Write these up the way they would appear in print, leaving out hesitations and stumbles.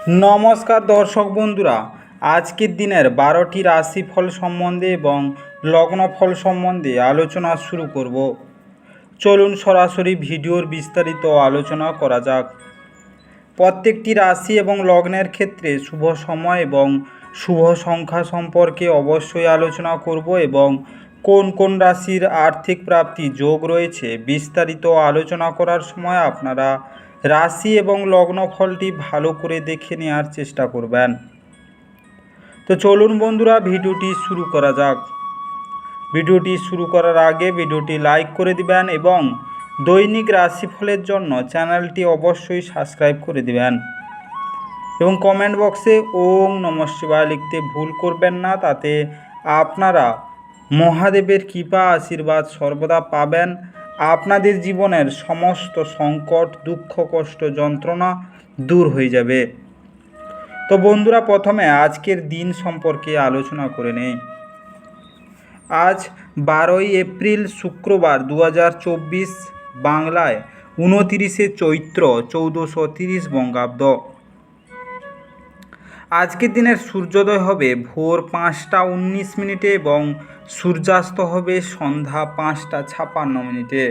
নমস্কার দর্শক বন্ধুরা, আজকের দিনের 12টি রাশিফল সম্বন্ধে এবং লগ্নফল সম্বন্ধে আলোচনা শুরু করব। চলুন সরাসরি ভিডিওর বিস্তারিত আলোচনা করা যাক। প্রত্যেকটি রাশি এবং লগ্নের ক্ষেত্রে শুভ সময় এবং শুভ সংখ্যা সম্পর্কে অবশ্যই আলোচনা করব এবং কোন কোন রাশির আর্থিক প্রাপ্তি যোগ রয়েছে বিস্তারিত আলোচনা করার সময় আপনারা রাশি এবং লগ্নফলটি ভালো করে দেখে নেওয়ার চেষ্টা করবেন। তো চলুন বন্ধুরা, ভিডিওটি শুরু করা যাক। ভিডিওটি শুরু করার আগে ভিডিওটি লাইক করে দিবেন এবং দৈনিক রাশিফলের জন্য চ্যানেলটি অবশ্যই সাবস্ক্রাইব করে দিবেন এবং কমেন্ট বক্সে ওম নমঃ শিবায় লিখতে ভুল করবেন না। তাতে আপনারা মহাদেবের কৃপা আশীর্বাদ সর্বদা পাবেন। আপনাদের জীবনের সমস্ত সংকট, দুঃখ, কষ্ট, যন্ত্রণা দূর হয়ে যাবে। তো বন্ধুরা, প্রথমে আজকের দিন সম্পর্কে আলোচনা করে নেই। আজ 12ই এপ্রিল শুক্রবার 2024, বাংলায় 29শে চৈত্র 1430 বঙ্গাব্দ। আজকের দিনের সূর্যোদয় হবে ভোর 5টা 19 এবং সূর্যাস্ত হবে সন্ধ্যা 5টা 56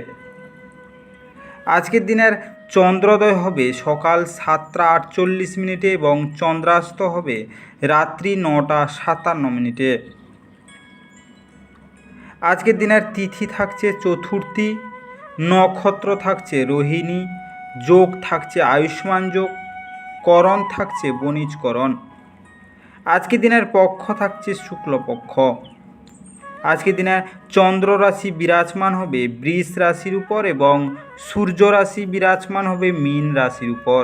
আজকের দিনের চন্দ্রোদয় হবে সকাল 7টা 48 এবং চন্দ্রাস্ত হবে রাত্রি 9টা 57 আজকের দিনের তিথি থাকছে চতুর্থী, নক্ষত্র থাকছে রোহিণী, যোগ থাকছে আয়ুষ্মান যোগ, করণ থাকছে বণিজকরণ। আজকের দিনের পক্ষ থাকছে শুক্লপক্ষ। আজকের দিনে চন্দ্র রাশি বিরাজমান হবে বৃষ রাশির উপর এবং সূর্য রাশি বিরাজমান হবে মীন রাশির উপর।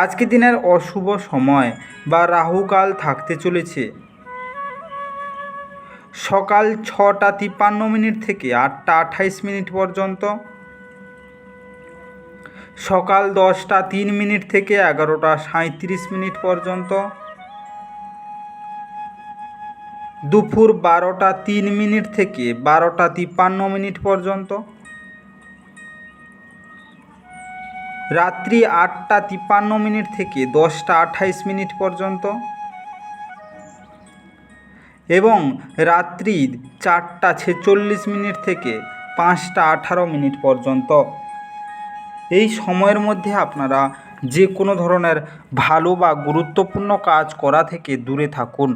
আজকের দিনের অশুভ সময় বা রাহুকাল থাকতে চলেছে সকাল 6টা 53 থেকে 8টা 28 পর্যন্ত, সকাল 10টা 3 থেকে 11টা 37 পর্যন্ত, দুপুর 12টা 3 থেকে 12টা 53 পর্যন্ত, রাত্রি 8টা 53 থেকে 10টা 28 পর্যন্ত এবং রাত্রি 4টা 46 থেকে 5টা 18 পর্যন্ত। এই সময়ের মধ্যে আপনারা যে কোনো ধরনের ভালো বা গুরুত্বপূর্ণ কাজ করা থেকে দূরে থাকুন।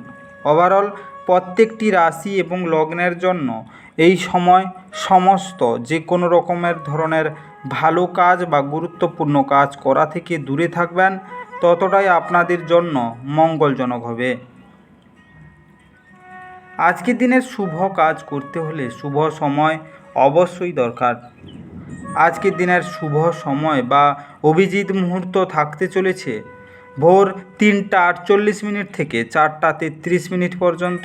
ওভারঅল প্রত্যেকটি রাশি এবং লগ্নের জন্য এই সময় সমস্ত যে কোনো রকমের ধরনের ভালো কাজ বা গুরুত্বপূর্ণ কাজ করা থেকে দূরে থাকবেন, ততটাই আপনাদের জন্য মঙ্গলজনক হবে। আজকের দিনের শুভ কাজ করতে হলে শুভ সময় অবশ্যই দরকার। আজকের দিনের শুভ সময় বা অভিজিৎ মুহূর্ত থাকতে চলেছে ভোর 3টা 48 থেকে 4টা 33 পর্যন্ত,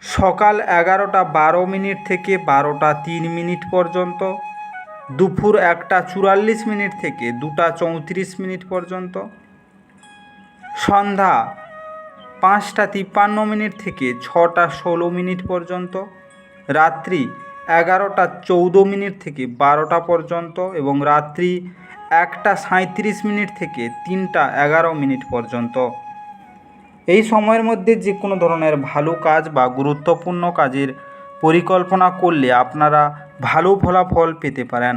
সকাল 11টা 12 থেকে 12টা 3 পর্যন্ত, দুপুর 1টা 44 থেকে 2টা 34 পর্যন্ত, সন্ধ্যা 5টা 53 থেকে 6টা 16 পর্যন্ত, রাত্রি 11টা 14 থেকে 12টা পর্যন্ত এবং রাত্রি 1টা 37 থেকে 3টা 11 পর্যন্ত। এই সময়ের মধ্যে যে কোনো ধরনের ভালো কাজ বা গুরুত্বপূর্ণ কাজের পরিকল্পনা করলে আপনারা ভালো ফলাফল পেতে পারেন।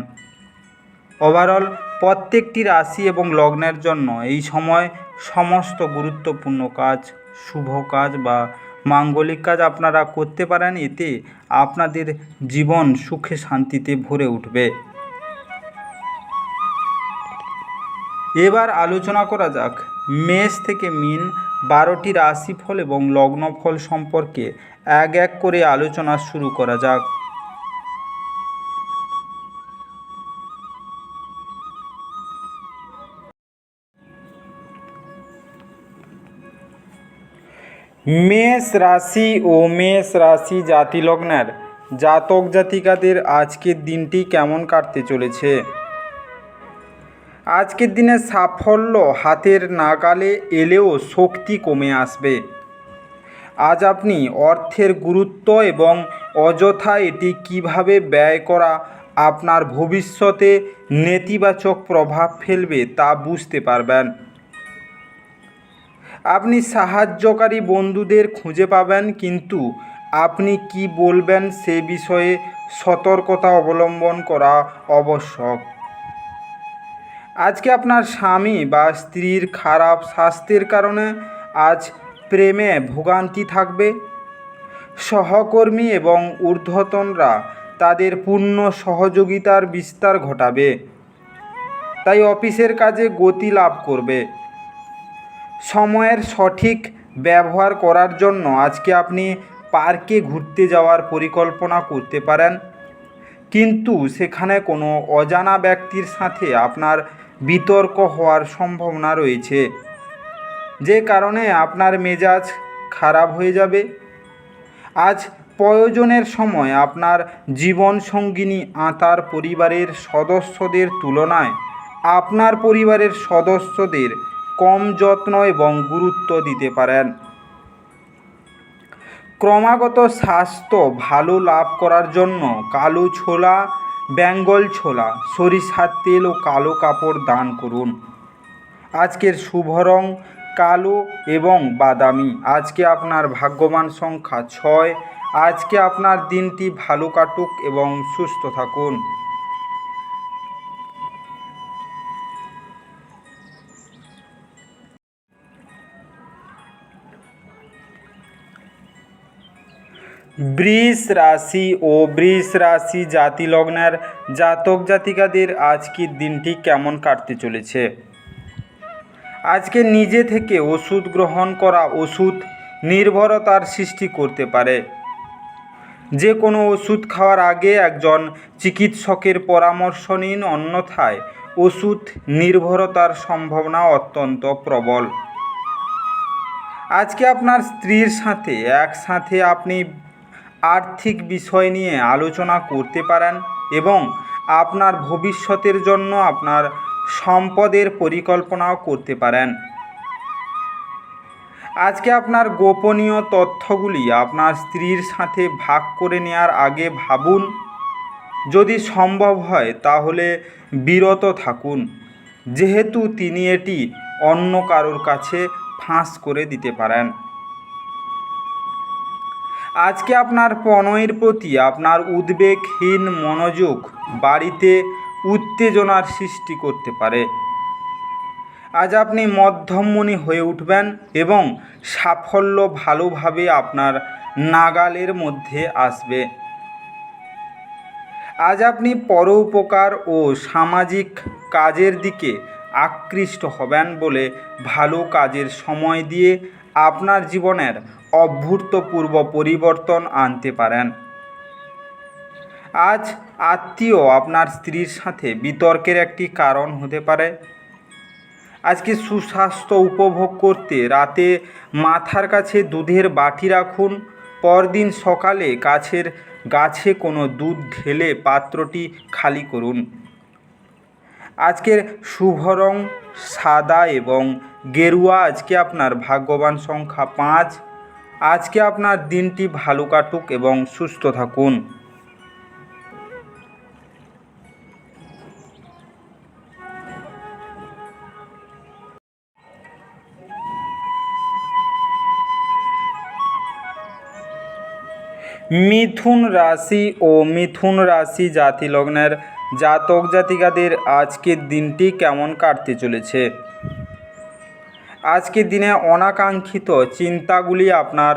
ওভারঅল প্রত্যেকটি রাশি এবং লগ্নের জন্য এই সময় সমস্ত গুরুত্বপূর্ণ কাজ, শুভ কাজ বা মাঙ্গলিক কাজ আপনারা করতে পারেন। এতে আপনাদের জীবন সুখে শান্তিতে ভরে উঠবে। এবার আলোচনা করা যাক মেষ থেকে মীন 12টি রাশিফল এবং লগ্নফল সম্পর্কে এক এক করে আলোচনা শুরু করা যাক। মেষ রাশি ও মেষ রাশি জাতিলগ্নের জাতক জাতিকাদের আজকের দিনটি কেমন কাটতে চলেছে? আজকের দিনে সাফল্য হাতের নাগালে এলেও শক্তি কমে আসবে। আজ আপনি অর্থের গুরুত্ব এবং অযথা এটি কিভাবে ব্যয় করা আপনার ভবিষ্যতে নেতিবাচক প্রভাব ফেলবে তা বুঝতে পারবেন। আপনি সাহায্যকারী বন্ধুদের খুঁজে পাবেন, কিন্তু আপনি কি বলবেন সে বিষয়ে সতর্কতা অবলম্বন করা আবশ্যক। আজকে আপনার স্বামী বা স্ত্রীর খারাপ স্বাস্থ্যের কারণে আজ প্রেমে ভোগান্তি থাকবে। সহকর্মী এবং ঊর্ধ্বতনরা তাদের পূর্ণ সহযোগিতার বিস্তার ঘটাবে, তাই অফিসের কাজে গতি লাভ করবে। সময়ের সঠিক ব্যবহার করার জন্য আজকে আপনি পার্কে ঘুরতে যাওয়ার পরিকল্পনা করতে পারেন, কিন্তু সেখানে কোনো অজানা ব্যক্তির সাথে আপনার বিতর্ক হওয়ার সম্ভাবনা রয়েছে, যে কারণে আপনার মেজাজ খারাপ হয়ে যাবে। আজ প্রয়োজনের সময় আপনার জীবনসঙ্গিনী তার পরিবারের সদস্যদের তুলনায় আপনার পরিবারের সদস্যদের কম যত্ন এবং গুরুত্ব দিতে পারেন। ক্রমাগত স্বাস্থ্য ভালো লাভ করার জন্য কালো ছোলা, বেঙ্গল ছোলা, সরিষার তেল ও কালো কাপড় দান করুন। আজকের শুভ রং কালো এবং বাদামি। আজকে আপনার ভাগ্যবান সংখ্যা 6। আজকে আপনার দিনটি ভালো কাটুক এবং সুস্থ থাকুন। বৃষ রাশি ও বৃষ রাশি জাতি লগ্নের জাতক জাতিকাদের আজকের দিনটি কেমন কাটতে চলেছে। আজকে নিজে থেকে ওষুধ গ্রহণ করা ওষুধ নির্ভরতার সৃষ্টি করতে পারে। যে কোনো ওষুধ খাওয়ার আগে একজন চিকিৎসকের পরামর্শ নিন, অন্যথায় ওষুধ নির্ভরতার সম্ভাবনা অত্যন্ত প্রবল। আজকে আপনার স্ত্রীর সাথে একসাথে আপনি আর্থিক বিষয় নিয়ে আলোচনা করতে পারেন এবং আপনার ভবিষ্যতের জন্য আপনার সম্পদের পরিকল্পনাও করতে পারেন। আজকে আপনার গোপনীয় তথ্যগুলি আপনার স্ত্রীর সাথে ভাগ করে নেওয়ার আগে ভাবুন। যদি সম্ভব হয় তাহলে বিরত থাকুন, যেহেতু তিনি এটি অন্য কারোর কাছে ফাঁস করে দিতে পারেন। আজকে আপনার প্রণয়ের প্রতি আপনার উদ্বেগহীন মনোযোগ বাড়িতে উত্তেজনার সৃষ্টি করতে পারে। আজ আপনি মধ্যমমণি হয়ে উঠবেন এবং সাফল্য ভালোভাবে আপনার নাগালের মধ্যে আসবে। আজ আপনি পরোপকার ও সামাজিক কাজের দিকে আকৃষ্ট হবেন বলে ভালো কাজের সময় দিয়ে আপনার জীবনের অভূতপূর্ব পরিবর্তন আনতে পারেন। আজ আত্মীয় আপনার স্ত্রীর সাথে বিতর্কের একটি কারণ হতে পারে। আজকে সুস্বাস্থ্য উপভোগ করতে রাতে মাথার কাছে দুধের বাটি রাখুন। পরদিন সকালে গাছে কোনো দুধ ঢেলে পাত্রটি খালি করুন। আজকের শুভ রং সাদা এবং গেরুয়া। আজকে আপনার ভাগ্যবান সংখ্যা 5। আজকে আপনার দিনটি ভালো কাটুক এবং সুস্থ থাকুন। মিথুন রাশি ও মিথুন রাশি জাতি লগ্নের জাতক জাতিকাদের আজকের দিনটি কেমন কাটতে চলেছে। আজকের দিনে অনাকাঙ্ক্ষিত চিন্তাগুলি আপনার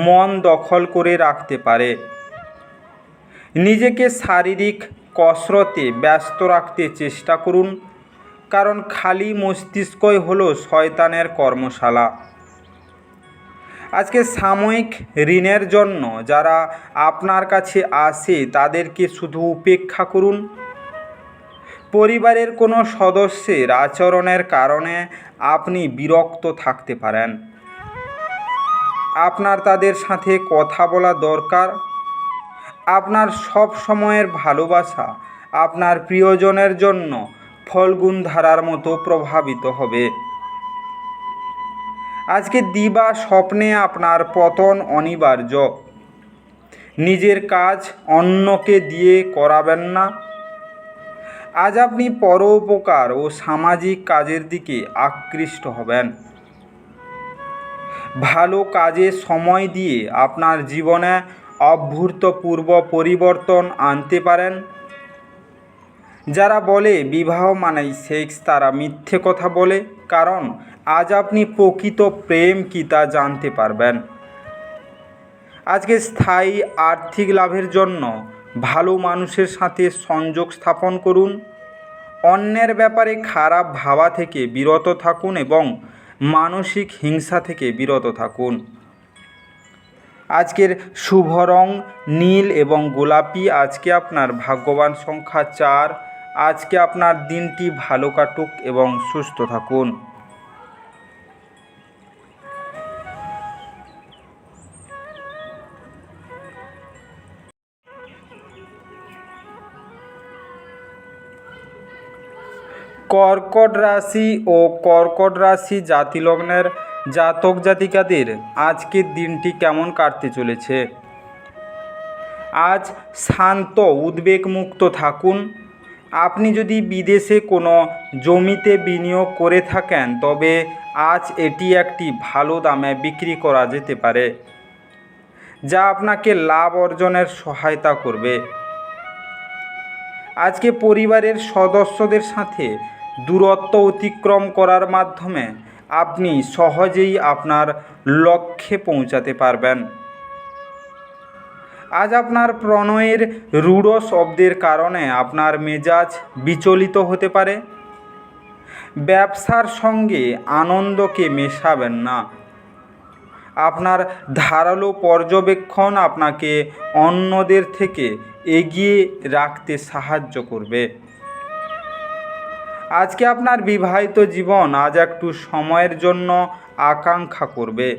মন দখল করে রাখতে পারে। নিজেকে শারীরিক কসরতে ব্যস্ত রাখতে চেষ্টা করুন, কারণ খালি মস্তিষ্কই হলো শয়তানের কর্মশালা। আজকে সাময়িক ঋণের জন্য যারা আপনার কাছে আসে তাদেরকে শুধু উপেক্ষা করুন। পরিবারের কোনো সদস্যের আচরণের কারণে আপনি বিরক্ত থাকতে পারেন। আপনার তাদের সাথে কথা বলা দরকার। আপনার সব সময়ের ভালোবাসা আপনার প্রিয়জনের জন্য ফল্গুন ধারার মতো প্রভাবিত হবে। আজকে দিবা স্বপ্নে আপনার পতন অনিবার্য। নিজের কাজ অন্যকে দিয়ে করাবেন না। আজ আপনি পরোপকার ও সামাজিক কাজের দিকে আকৃষ্ট হবেন। ভালো কাজে সময় দিয়ে আপনার জীবনে অভূতপূর্ব পরিবর্তন আনতে পারেন। যারা বলে বিবাহ মানেই সেক্স, তারা মিথ্যে কথা বলে, কারণ আজ আপনি প্রকৃত প্রেম কী তা জানতে পারবেন। আজকে স্থায়ী আর্থিক লাভের জন্য ভালো মানুষের সাথে সংযোগ স্থাপন করুন। অন্যের ব্যাপারে খারাপ ভাবা থেকে বিরত থাকুন এবং মানসিক হিংসা থেকে বিরত থাকুন। আজকের শুভ রং নীল এবং গোলাপি। আজকে আপনার ভাগ্যবান সংখ্যা 4। আজকে আপনার দিনটি ভালো কাটুক এবং সুস্থ থাকুন। কর্কট রাশি ও কর্কট রাশি জাতিলগ্নের জাতক জাতিকাদের আজকের দিনটি কেমন কাটতে চলেছে? আজ শান্ত উদ্বেগমুক্ত থাকুন। আপনি যদি বিদেশে কোনো জমিতে বিনিয়োগ করে থাকেন, তবে আজ এটি একটি ভালো দামে বিক্রি করা যেতে পারে, যা আপনাকে লাভ অর্জনের সহায়তা করবে। আজকে পরিবারের সদস্যদের সাথে দূরত্ব অতিক্রম করার মাধ্যমে আপনি সহজেই আপনার লক্ষ্যে পৌঁছাতে পারবেন। আজ আপনার প্রণয়ের রূঢ় শব্দের কারণে আপনার মেজাজ বিচলিত হতে পারে। ব্যবসার সঙ্গে আনন্দকে মেশাবেন না। আপনার ধারালো পর্যবেক্ষণ আপনাকে অন্যদের থেকে এগিয়ে রাখতে সাহায্য করবে। আজকে আপনার বিবাহিত জীবন আজ একটু সময়ের জন্য আকাঙ্ক্ষা করবে।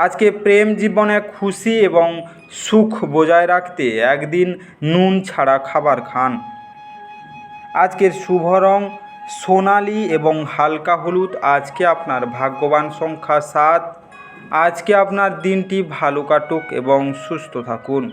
আজকে প্রেম জীবনে খুশি এবং সুখ বজায় রাখতে একদিন নুন ছাড়া খাবার খান। আজকের শুভ রং সোনালি এবং হালকা হলুদ। আজকে আপনার ভাগ্যবান সংখ্যা 7। আজকে আপনার দিনটি ভালো কাটুক এবং সুস্থ থাকুন।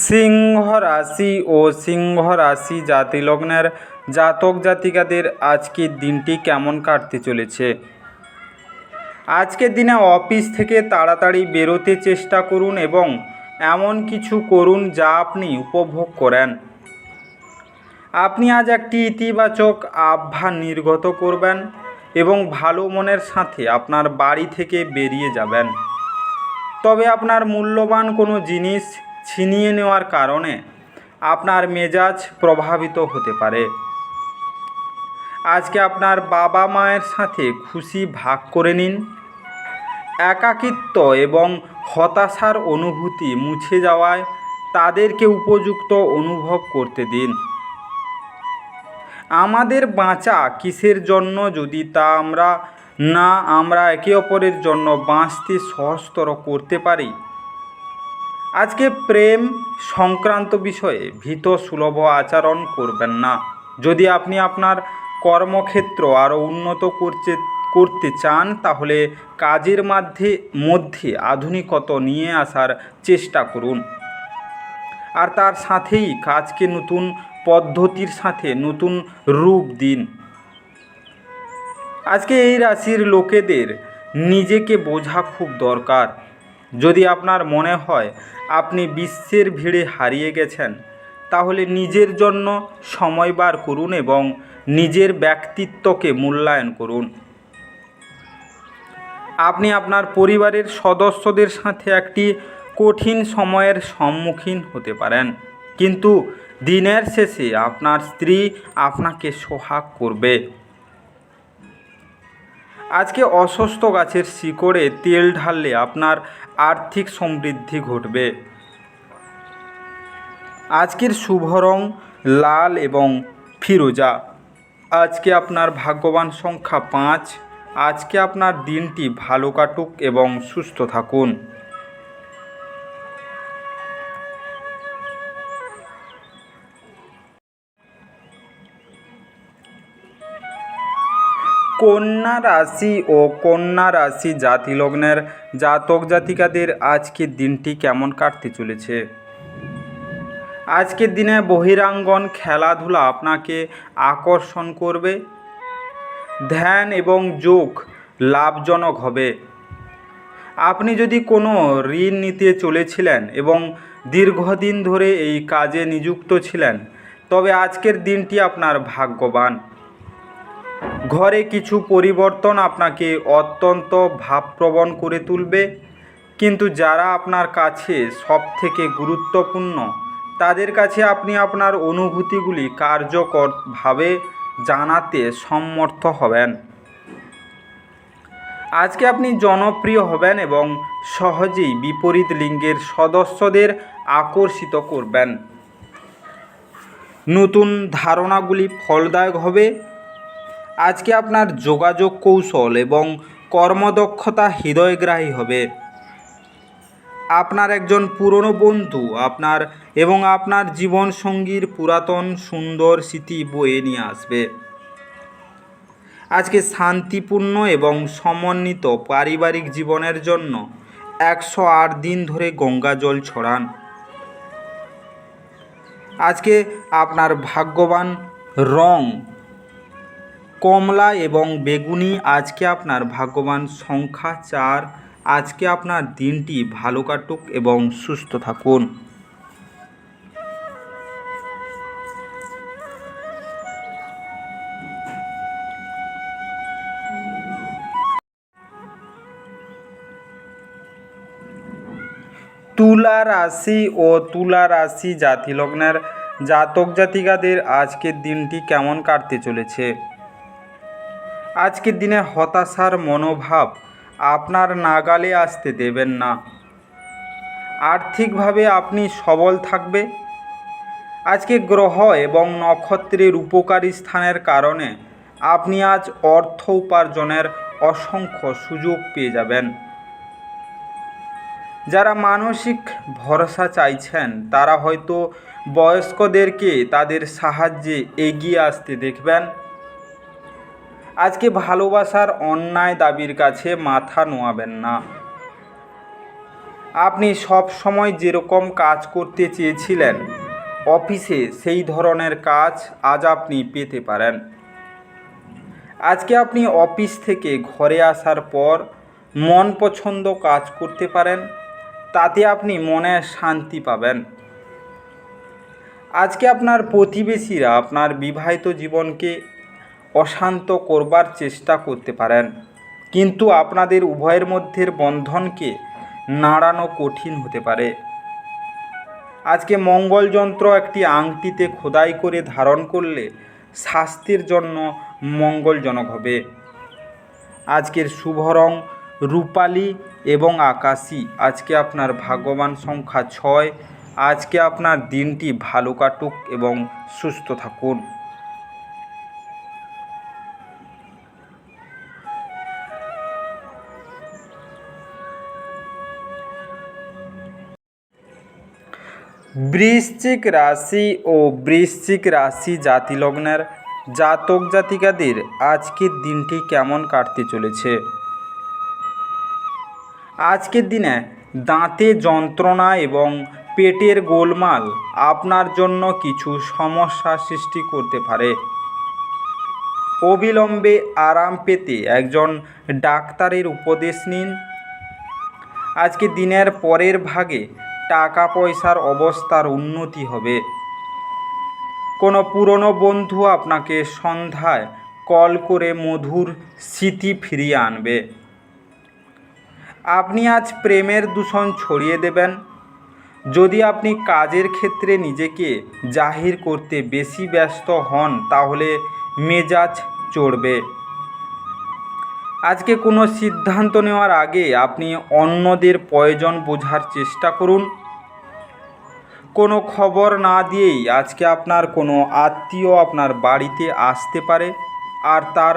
সিংহ রাশি ও সিংহ রাশি জাতিলগ্নের জাতক জাতিকাদের আজকের দিনটি কেমন কাটতে চলেছে? আজকের দিনে অফিস থেকে তাড়াতাড়ি বেরোতে চেষ্টা করুন এবং এমন কিছু করুন যা আপনি উপভোগ করেন। আপনি আজ একটি ইতিবাচক আভা নির্গত করবেন এবং ভালো মনের সাথে আপনার বাড়ি থেকে বেরিয়ে যাবেন। তবে আপনার মূল্যবান কোনো জিনিস ছিনিয়ে নেওয়ার কারণে আপনার মেজাজ প্রভাবিত হতে পারে। আজকে আপনার বাবা মায়ের সাথে খুশি ভাগ করে নিন। একাকিত্ব এবং হতাশার অনুভূতি মুছে যাওয়ায় তাদেরকে উপযুক্ত অনুভব করতে দিন। আমাদের বাঁচা কিসের জন্য যদি তা আমরা একে অপরের জন্য বাঁচতে সহজতর করতে পারি। আজকে প্রেম সংক্রান্ত বিষয়ে ভীত সুলভ আচরণ করবেন না। যদি আপনি আপনার কর্মক্ষেত্র আরও উন্নত করতে চান, তাহলে কাজের মধ্যে আধুনিকতা নিয়ে আসার চেষ্টা করুন। আর তার সাথেই কাজকে নতুন পদ্ধতির সাথে নতুন রূপ দিন। আজকে এই রাশির লোকেদের নিজেকে বোঝা খুব দরকার। যদি আপনার মনে হয় আপনি বিশ্বের ভিড়ে হারিয়ে গেছেন, তাহলে নিজের জন্য সময় বার করুন এবং নিজের ব্যক্তিত্বকে মূল্যায়ন করুন। আপনি আপনার পরিবারের সদস্যদের সাথে একটি কঠিন সময়ের সম্মুখীন হতে পারেন, কিন্তু দিনের শেষে আপনার স্ত্রী আপনাকে সোহাগ করবে। আজকে অশ্বত্থ গাছের শিকড়ে তেল ঢাললে আপনার আর্থিক সমৃদ্ধি ঘটবে। আজকের শুভ রং লাল এবং ফিরোজা। আজকে আপনার ভাগ্যবান সংখ্যা 5। আজকে আপনার দিনটি ভালো কাটুক এবং সুস্থ থাকুন। কন্যা রাশি ও কন্যা রাশি জাতি লগ্নের জাতক জাতিকাদের আজকের দিনটি কেমন কাটতে চলেছে। আজকের দিনে বহিরাঙ্গন খেলাধুলা আপনাকে আকর্ষণ করবে। ধ্যান এবং যোগ লাভজনক হবে। আপনি যদি কোনো ঋণ নিতে চলেছিলেন এবং দীর্ঘদিন ধরে এই কাজে নিযুক্ত ছিলেন, তবে আজকের দিনটি আপনার ভাগ্যবান। ঘরে কিছু পরিবর্তন আপনাকে অত্যন্ত ভাবপ্রবণ করে তুলবে, কিন্তু যারা আপনার কাছে সবথেকে গুরুত্বপূর্ণ তাদের কাছে আপনি আপনার অনুভূতিগুলি কার্যকরভাবে জানাতে সমর্থ হবেন। আজকে আপনি জনপ্রিয় হবেন এবং সহজেই বিপরীত লিঙ্গের সদস্যদের আকর্ষিত করবেন। নতুন ধারণাগুলি ফলদায়ক হবে। আজকে আপনার যোগাযোগ কৌশল এবং কর্মদক্ষতা হৃদয়গ্রাহী হবে। আপনার একজন পুরনো বন্ধু আপনার জীবনসঙ্গীর পুরাতন সুন্দর স্মৃতি বয়ে নিয়ে আসবে। আজকে শান্তিপূর্ণ এবং সমন্বিত পারিবারিক জীবনের জন্য 108 দিন ধরে গঙ্গা জল ছড়ান। আজকে আপনার ভাগ্যবান রং কমলা এবং বেগুনি। আজকে আপনার ভাগ্যবান সংখ্যা 4। আজকে আপনার দিনটি ভালো কাটুক এবং সুস্থ থাকুন। তুলা রাশি ও তুলা রাশি জাতি লগ্নের জাতক জাতিকাদের আজকের দিনটি কেমন কাটতে চলেছে। আজকের দিনে হতাশার মনোভাব আপনার নাগালে আসতে দেবেন না। আর্থিকভাবে আপনি সবল থাকবে। আজকে গ্রহ এবং নক্ষত্রের উপকারী স্থানের কারণে আপনি আজ অর্থ উপার্জনের অসংখ্য সুযোগ পেয়ে যাবেন। যারা মানসিক ভরসা চাইছেন তারা হয়তো বয়স্কদেরকে তাদের সাহায্যে এগিয়ে আসতে দেখবেন। আজকে ভালোবাসার অন্যায় দাবির কাছে মাথা নোয়াবেন না। আপনি সব সময় যেরকম কাজ করতে চেয়েছিলেন অফিসে, সেই ধরনের কাজ আজ আপনি পেতে পারেন। আজকে আপনি অফিস থেকে ঘরে আসার পর মন পছন্দ কাজ করতে পারেন, তাতে আপনি মনে শান্তি পাবেন। আজকে আপনার প্রতিবেশীরা আপনার বিবাহিত জীবনকে অশান্ত করবার চেষ্টা করতে পারেন, কিন্তু আপনাদের উভয়ের মধ্যের বন্ধনকে নাড়ানো কঠিন হতে পারে। আজকে মঙ্গলযন্ত্র একটি আংটিতে খোদাই করে ধারণ করলে স্বাস্থ্যের জন্য মঙ্গলজনক হবে। আজকের শুভ রং রূপালী এবং আকাশী। আজকে আপনার ভাগ্যবান সংখ্যা 6। আজকে আপনার দিনটি ভালো কাটুক এবং সুস্থ থাকুন। বৃশ্চিক রাশি ও বৃশ্চিক রাশি জাতি লগ্নের জাতক জাতিকাদের আজকের দিনটি কেমন কাটতে চলেছে। আজকের দিনে দাঁতে যন্ত্রণা এবং পেটের গোলমাল আপনার জন্য কিছু সমস্যা সৃষ্টি করতে পারে। অবিলম্বে আরাম পেতে একজন ডাক্তারের উপদেশ নিন। আজকে দিনের পরের ভাগে টাকা পয়সার অবস্থার উন্নতি হবে। কোনো পুরনো বন্ধু আপনাকে সন্ধ্যায় কল করে মধুর স্মৃতি ফিরিয়ে আনবে। আপনি আজ প্রেমের দূষণ ছড়িয়ে দেবেন। যদি আপনি কাজের ক্ষেত্রে নিজেকে জাহির করতে বেশি ব্যস্ত হন তাহলে মেজাজ চড়বে। আজকে কোনো সিদ্ধান্ত নেওয়ার আগে আপনি অন্যদের প্রয়োজন বোঝার চেষ্টা করুন। কোনো খবর না দিয়েই আজকে আপনার কোনো আত্মীয় আপনার বাড়িতে আসতে পারে, আর তার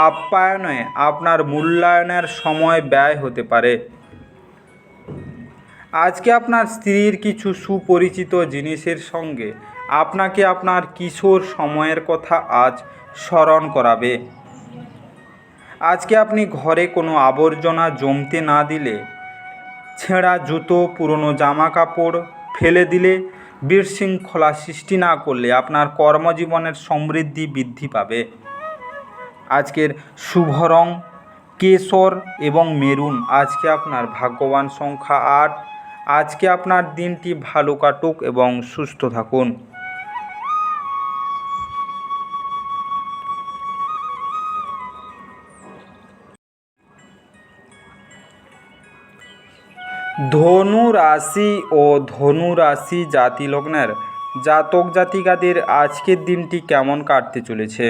আপ্যায়নে আপনার মূল্যায়নের সময় ব্যয় হতে পারে। আজকে আপনার স্ত্রীর কিছু সুপরিচিত জিনিসের সঙ্গে আপনাকে আপনার কিশোর সময়ের কথা আজ স্মরণ করাবে। আজকে আপনি ঘরে কোনো আবর্জনা জমতে না দিলে, ছেঁড়া জুতো, পুরনো জামা কাপড় ফেলে দিলে, বিশৃঙ্খলা সৃষ্টি না করলে আপনার কর্মজীবনের সমৃদ্ধি বৃদ্ধি পাবে। আজকের শুভ রং কেশর এবং মেরুন। আজকে আপনার ভাগ্যবান সংখ্যা 8। আজকে আপনার দিনটি ভালো কাটুক এবং সুস্থ থাকুন। ধনু রাশি ও ধনু রাশি জাতি লগ্নের জাতক জাতিকাদের আজকের দিনটি কেমন কাটতে চলেছে?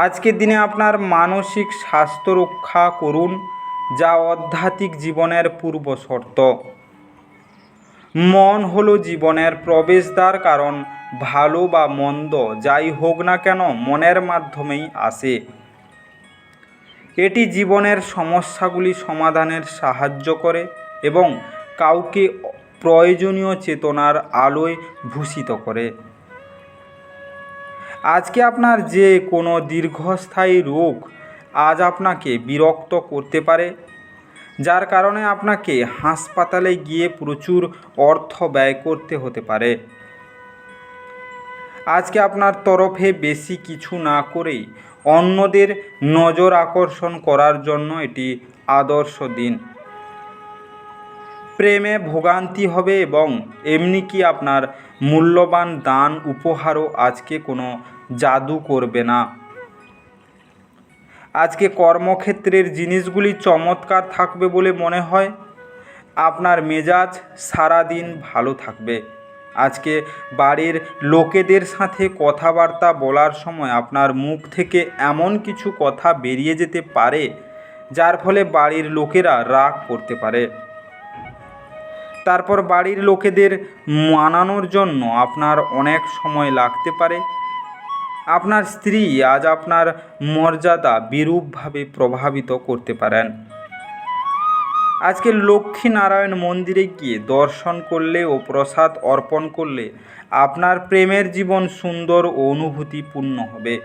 আজকের দিনে আপনার মানসিক স্বাস্থ্য রক্ষা করুন, যা আধ্যাত্মিক জীবনের পূর্ব শর্ত। মন হলো জীবনের প্রবেশদ্বার, কারণ ভালো বা মন্দ যাই হোক না কেন মনের মাধ্যমেই আসে। এটি জীবনের সমস্যাগুলি সমাধানের সাহায্য করে এবং কাউকে প্রয়োজনীয় চেতনার আলোয় ভূষিত করে। আজকে আপনার যে কোনো দীর্ঘস্থায়ী রোগ আজ আপনাকে বিরক্ত করতে পারে, যার কারণে আপনাকে হাসপাতালে গিয়ে প্রচুর অর্থ ব্যয় করতে হতে পারে। আজকে আপনার তরফে বেশি কিছু না করেই অন্যদের নজর আকর্ষণ করার জন্য এটি আদর্শ দিন। প্রেমে ভোগান্তি হবে এবং এমনকি আপনার মূল্যবান দান উপহারও আজকে কোনো জাদু করবে না। আজকে কর্মক্ষেত্রের জিনিসগুলি চমৎকার থাকবে বলে মনে হয়। আপনার মেজাজ সারাদিন ভালো থাকবে। আজকে বাড়ির লোকেদের সাথে কথাবার্তা বলার সময় আপনার মুখ থেকে এমন কিছু কথা বেরিয়ে যেতে পারে, যার ফলে বাড়ির লোকেরা রাগ করতে পারে। তারপর বাড়ির লোকেদের মানানোর জন্য আপনার অনেক সময় লাগতে পারে। আপনার স্ত্রী আজ আপনার মর্যাদা বিরূপভাবে প্রভাবিত করতে পারেন। আজকে লক্ষ্মীনারায়ণ মন্দিরে গিয়ে দর্শন করলে ও প্রসাদ অর্পণ করলে আপনার প্রেমের জীবন সুন্দর ও অনুভূতিপূর্ণ হবে।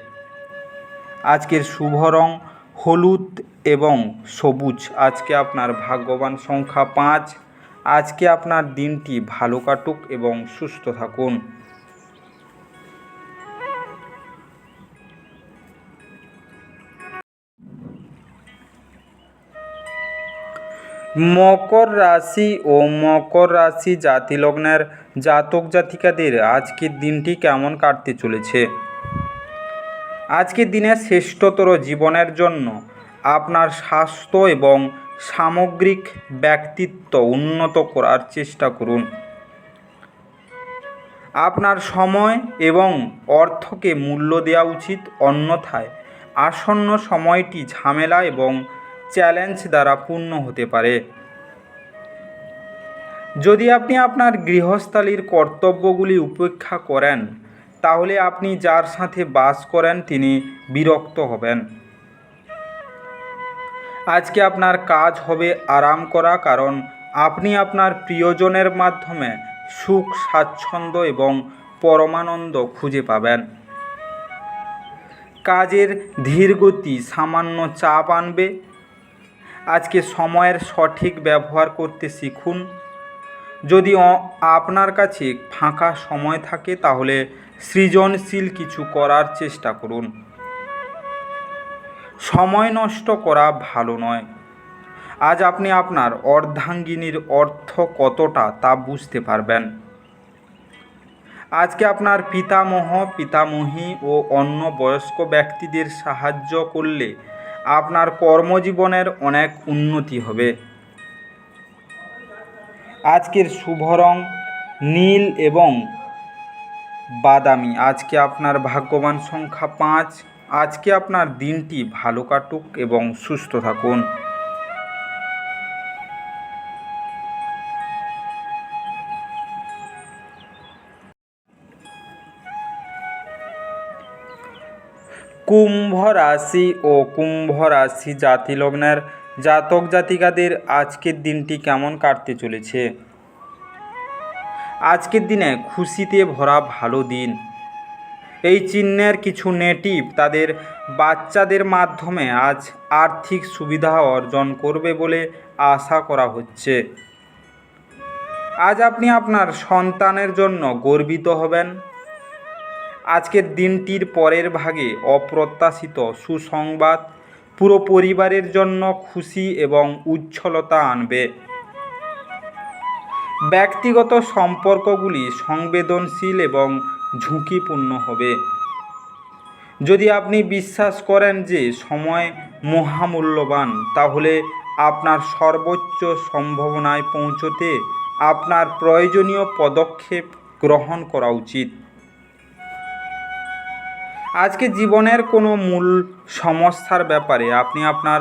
আজকের শুভ রং হলুদ এবং সবুজ। আজকে আপনার ভাগ্যবান সংখ্যা 5। আজকে আপনার দিনটি ভালো কাটুক এবং সুস্থ থাকুন। মকর রাশি ও মকর রাশি জাতি লগ্নের জাতক জাতিকাদের আজকের দিনটি কেমন কাটতে চলেছে? আজকের দিনে শ্রেষ্ঠতর জীবনের জন্য আপনার স্বাস্থ্য এবং সামগ্রিক ব্যক্তিত্ব উন্নত করার চেষ্টা করুন। আপনার সময় এবং অর্থকে মূল্য দেওয়া উচিত, অন্যথায় আসন্ন সময়টি ঝামেলা এবং চ্যালেঞ্জ দ্বারা পূর্ণ হতে পারে। যদি আপনি আপনার গৃহস্থালির কর্তব্যগুলি উপেক্ষা করেন, তাহলে আপনি যার সাথে বাস করেন তিনি বিরক্ত হবেন। আজকে আপনার কাজ হবে আরাম করা, কারণ আপনি আপনার প্রিয়জনের মাধ্যমে সুখ, স্বাচ্ছন্দ্য এবং পরমানন্দ খুঁজে পাবেন। কাজের ধীরগতি সামান্য চাপ আনবে। আজকে সময়ের সঠিক ব্যবহার করতে শিখুন। যদি আপনার কাছে ফাঁকা সময় থাকে, তাহলে সৃজনশীল কিছু করার চেষ্টা করুন। সময় নষ্ট করা ভালো নয়। আজ আপনি আপনার অর্ধাঙ্গিনীর অর্থ কতটা তা বুঝতে পারবেন। আজকে আপনার পিতামহ, পিতামহী ও অন্য বয়স্ক ব্যক্তিদের সাহায্য করলে আপনার কর্মজীবনের অনেক উন্নতি হবে। আজকের শুভ রং নীল এবং বাদামি। আজকে আপনার ভাগ্যবান সংখ্যা 5। আজকে আপনার দিনটি ভালো কাটুক এবং সুস্থ থাকুন। কুম্ভ রাশি ও কুম্ভ রাশি জাতি লগ্নের জাতক জাতিকাদের আজকের দিনটি কেমন কাটতে চলেছে? আজকের দিনে খুশিতে ভরা ভালো দিন এই চিহ্নের কিছু নেটিভ তাদের বাচ্চাদের মাধ্যমে আজ আর্থিক সুবিধা অর্জন করবে বলে আশা করা হচ্ছে। আজ আপনি আপনার সন্তানের জন্য গর্বিত হবেন। আজকের দিনটির পরের ভাগে অপ্রত্যাশিত সুসংবাদ পুরো পরিবারের জন্য খুশি এবং উজ্জ্বলতা আনবে। ব্যক্তিগত সম্পর্কগুলি সংবেদনশীল এবং ঝুঁকিপূর্ণ হবে। যদি আপনি বিশ্বাস করেন যে সময় মহামূল্যবান, তাহলে আপনার সর্বোচ্চ সম্ভাবনায় পৌঁছতে আপনার প্রয়োজনীয় পদক্ষেপ গ্রহণ করা উচিত। আজকে জীবনের কোনো মূল সমস্যার ব্যাপারে আপনি আপনার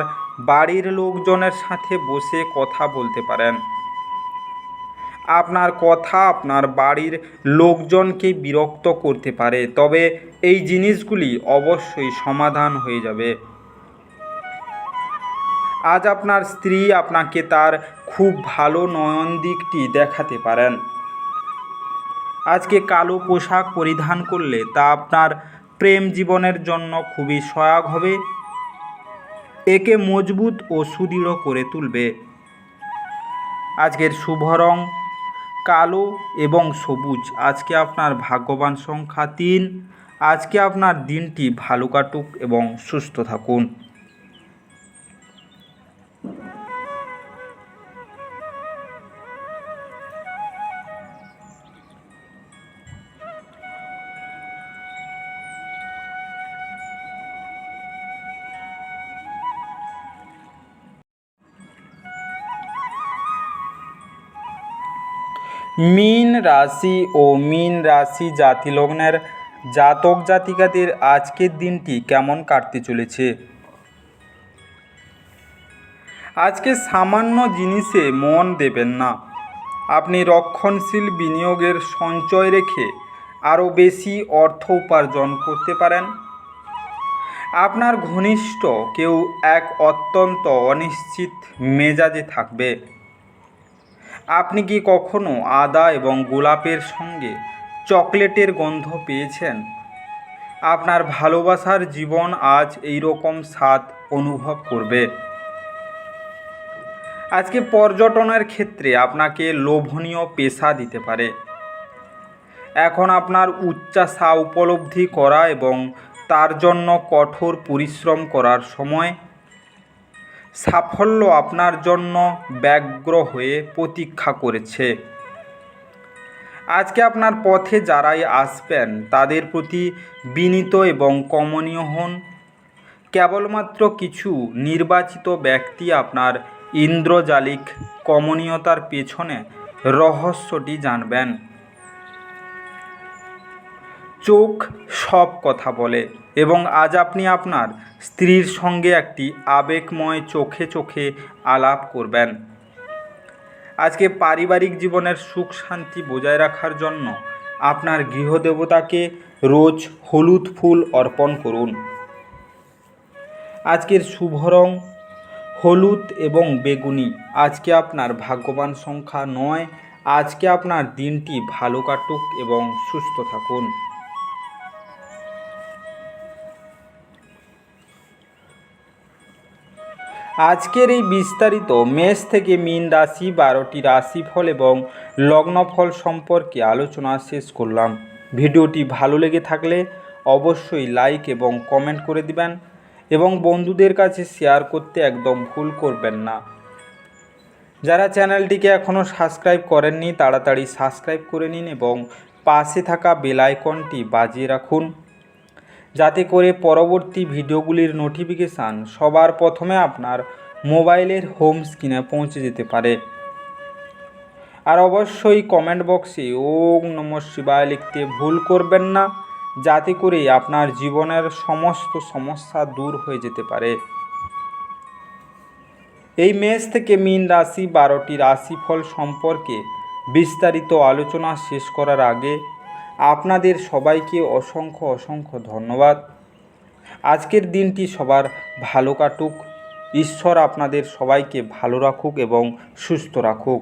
বাড়ির লোকজনের সাথে বসে কথা বলতে পারেন। আপনার কথা আপনার বাড়ির লোকজনকে বিরক্ত করতে পারে, তবে এই জিনিসগুলি অবশ্যই সমাধান হয়ে যাবে। আজ আপনার স্ত্রী আপনাকে তার খুব ভালো নয়ন দিকটি দেখাতে পারেন। আজকে কালো পোশাক পরিধান করলে তা আপনার প্রেম জীবনের জন্য খুবই সহায়ক হবে, একে মজবুত ও সুদৃঢ় করে তুলবে। আজকের শুভ রং কালো এবং সবুজ। আজকে আপনার ভাগ্যবান সংখ্যা 3। আজকে আপনার দিনটি ভালো কাটুক এবং সুস্থ থাকুন। মীন রাশি ও মীন রাশি জাতিলগ্নের জাতক জাতিকাদের আজকের দিনটি কেমন কাটতে চলেছে। আজকে সামান্য জিনিসে মন দেবেন না। আপনি রক্ষণশীল বিনিয়োগের সঞ্চয় রেখে আরও বেশি অর্থ উপার্জন করতে পারেন। আপনার ঘনিষ্ঠ কেউ এক অত্যন্ত অনিশ্চিত মেজাজে থাকবে। আপনি কি কখনো আদা এবং গোলাপের সঙ্গে চকলেটের গন্ধ পেয়েছেন? আপনার ভালোবাসার জীবন আজ এই রকম স্বাদ অনুভব করবে। আজকে পর্যটনের ক্ষেত্রে আপনাকে লোভনীয় পেশা দিতে পারে। এখন আপনার উচ্চাশা উপলব্ধি করা এবং তার জন্য কঠোর পরিশ্রম করার সময়। সাফল্য আপনার জন্য ব্যগ্র হয়ে প্রতীক্ষা করেছে। আজকে আপনার পথে যারাই আসবেন তাদের প্রতি বিনীত এবং কমনীয় হন। কেবলমাত্র কিছু নির্বাচিত ব্যক্তি আপনার ইন্দ্রজালিক কমনীয়তার পেছনে রহস্যটি জানবেন। চোখ সব কথা বলে এবং আজ আপনি আপনার স্ত্রীর সঙ্গে একটি আবেগময় চোখে চোখে আলাপ করবেন। আজকে পারিবারিক জীবনের সুখ শান্তি বজায় রাখার জন্য আপনার গৃহদেবতাকে রোজ হলুদ ফুল অর্পণ করুন। আজকের শুভ রং হলুদ এবং বেগুনি। আজকে আপনার ভাগ্যবান সংখ্যা 9। আজকে আপনার দিনটি ভালো কাটুক এবং সুস্থ থাকুন। আজকের এই বিস্তারিত মেষ থেকে মীন রাশি 12টি রাশিফল এবং লগ্নফল সম্পর্কে আলোচনা শেষ করলাম। ভিডিওটি ভালো লেগে থাকলে অবশ্যই লাইক এবং কমেন্ট করে দিবেন এবং বন্ধুদের কাছে শেয়ার করতে একদম ভুল করবেন না। যারা চ্যানেলটিকে এখনও সাবস্ক্রাইব করেননি তাড়াতাড়ি সাবস্ক্রাইব করে নিন এবং পাশে থাকা বেল আইকনটি বাজিয়ে রাখুন, যাতে করে পরবর্তী ভিডিওগুলির নোটিফিকেশান সবার প্রথমে আপনার মোবাইলের হোম স্ক্রিনে পৌঁছে যেতে পারে। আর অবশ্যই কমেন্ট বক্সে ওম নমঃ শিবায় লিখতে ভুল করবেন না, যাতে করে আপনার জীবনের সমস্ত সমস্যা দূর হয়ে যেতে পারে। এই মেষ থেকে মীন রাশি 12টি রাশিফল সম্পর্কে বিস্তারিত আলোচনা শেষ করার আগে আপনাদের সবাইকে অসংখ্য ধন্যবাদ। আজকের দিনটি সবার ভালো কাটুক। ঈশ্বর আপনাদের সবাইকে ভালো রাখুক এবং সুস্থ রাখুক।